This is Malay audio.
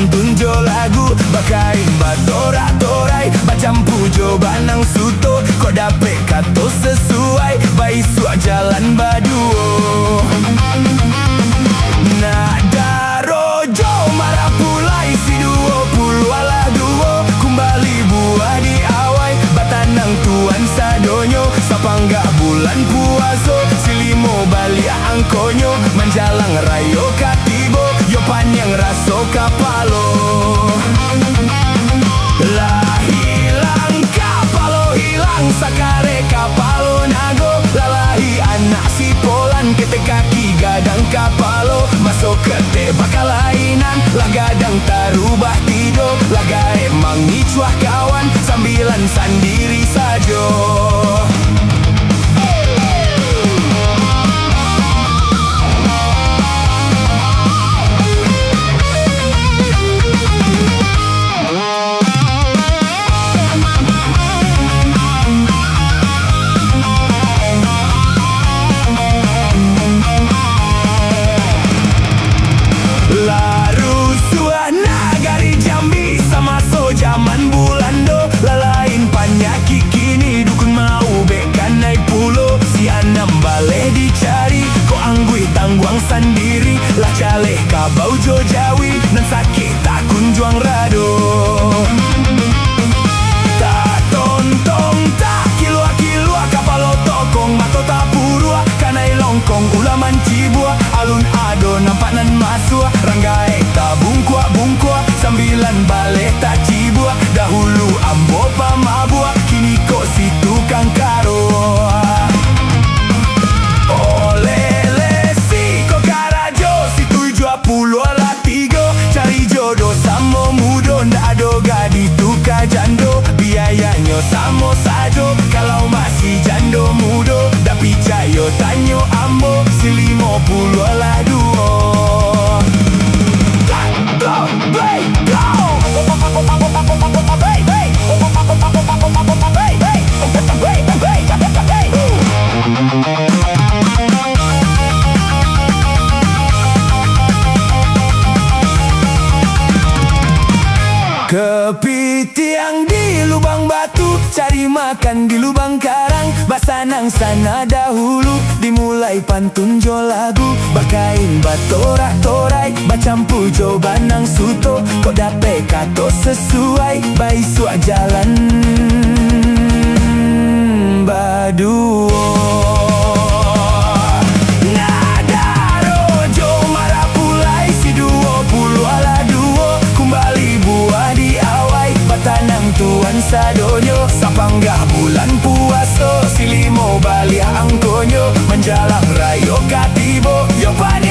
pantun jo lagu bakain batorak-torai bacampu jo banang suto kok dapet kato sesuai bai suak jalan baduo. Nak darojo marapulai si 20 ala duo kembali buah di awai batanang tuan sadonyo sapangga bulan puaso silimo balik angkonyo menjalang rayo katibo yo panjang raso kapalo. Lah hilang kapalo hilang sakare kapalo nago lalahi anak si polan kete kaki gadang kapalo masuk kete bakal lainan lah gadang tarubah tido laga emang nicuah kawan sambilan sandiri sajo. Sendiri lah caleh kabau jo jawi nan sakit tak kunjuang rado. Tak tontong tak kilua-kilua kapalo tokong mato tak purua kanai longkong ulaman cibua alun ado nampak nan masua ranggae tak bungkua-bungkua sambilan balik tak cibua dahulu ambo pamabua kini kok si tukang karo. Cari jodoh samo mudo ndak ado gadi tuka jando biayanya samo sajo kalau masih jando mudo dak picayo tanyo ambo si 50 lah duo. Kepitiang di lubang batu cari makan di lubang karang basanang sana dahulu dimulai pantun jo lagu bakain batorak-torai bacampu jo banang suto kok dapet kato sesuai bai suak jalan baduo. Tuan sadonyo sapanggah bulan puaso silimo balik angkonyo menjalang rayo katibo yo pada